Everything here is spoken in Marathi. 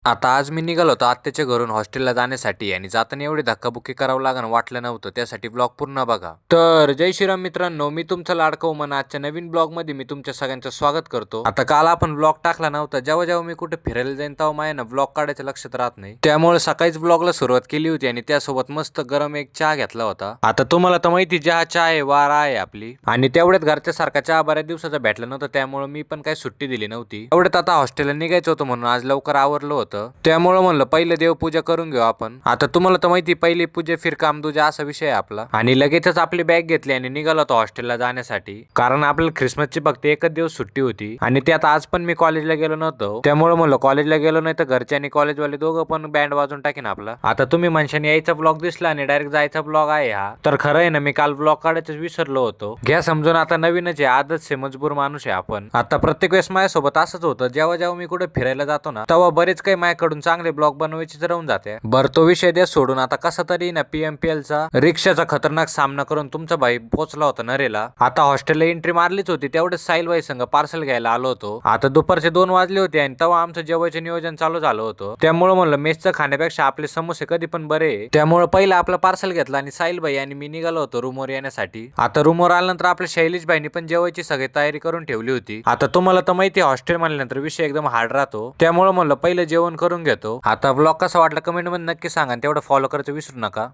आता आज मी निघालो होतो आत्याच्या घरून हॉस्टेलला जाण्यासाठी आणि जाताना एवढी धक्काबुक्की करावं लागण वाटलं नव्हतं. त्यासाठी ब्लॉग पूर्ण बघा. तर जय श्रीराम मित्रांनो, मी तुमचा लाडका उमन आजच्या नवीन ब्लॉग मध्ये मी तुमच्या सगळ्यांचं स्वागत करतो. आता काल आपण ब्लॉग टाकला नव्हता. जेव्हा जेव्हा मी कुठे फिरायला जाईन तेव्हा माझ्या ना ब्लॉग काढायचं लक्षात राहत नाही. त्यामुळे सकाळीच ब्लॉगला सुरुवात केली होती आणि त्यासोबत मस्त गरम एक चहा घेतला होता. आता तुम्हाला तर माहिती चहा आहे वारा आहे आपली, आणि तेवढ्यात घरच्या सारखा चहा बऱ्याच दिवसाचा भेटला नव्हता. त्यामुळे मी पण काही सुट्टी दिली नव्हती. तेवढ्यात आता हॉस्टेलला निघायचं होतं म्हणून आज लवकर आवरलं होतं. त्यामुळे म्हणलं पहिले देवपूजा करून घेऊ आपण. आता तुम्हाला तर माहिती पहिली पूजा फिर काम दूजा असा विषय आहे आपला. आणि लगेचच आपली बॅग घेतली आणि निघालो होतो हॉस्टेलला जाण्यासाठी. कारण आपल्याला ख्रिसमसची फक्त एकच दिवस सुट्टी होती आणि त्यात आज पण मी कॉलेजला गेलो नव्हतो. त्यामुळे म्हणलं कॉलेजला गेलो नाही तर घरचे आणि कॉलेजवाले दोघं पण बँड वाजून टाकीन आपला. आता तुम्ही म्हणशान यायचा ब्लॉग दिसला आणि डायरेक्ट जायचा ब्लॉग आहे हा. तर खरं आहे ना, मी काल ब्लॉग काढायचं विसरलो होतो. घ्या समजून, आता नवीनच आहे, आदत से मजबूर माणूस आहे आपण. आता प्रत्येक वेळेस माझ्यासोबत असंच होतं. जेव्हा जेव्हा मी कुठे फिरायला जातो ना तेव्हा बरेच काही माझ्याकडून चांगले ब्लॉग बनवायचे राहून जाते. बरं तो विषय द्या सोडून. आता कसा तरी ना PMPL चा रिक्षाचा खतरनाक सामना करून तुमचा भाई पोहोचला होता नरेला. आता हॉस्टेलला एंट्री मारलीच होती, तेवढेच साहिल भाई संग पार्सल घ्यायला आलो होतो. आता दुपारचे 2 वाजले होते आणि तेव्हा आमचं जेवायचं नियोजन चालू झालं होतं. त्यामुळे म्हणलं मेसचं खाण्यापेक्षा आपले समोसे कधी पण बरे. त्यामुळे पहिलं आपलं पार्सल घेतलं आणि साहिल भाई आणि मी निघालो होतो रूमवर येण्यासाठी. आता रूमवर आल्यानंतर आपल्या शैलेश भाईनी पण जेवायची सगळी तयारी करून ठेवली होती. आता तुम्हाला तर माहिती हॉस्टेल म्हणल्यानंतर विषय एकदम हार्ड राहतो. त्यामुळे म्हणलं पहिलं जेवण करून घेतो. आता ब्लॉग कसा वाटला कमेंट मध्ये नक्की सांगा आणि तेवढं फॉलो करायचं विसरू नका.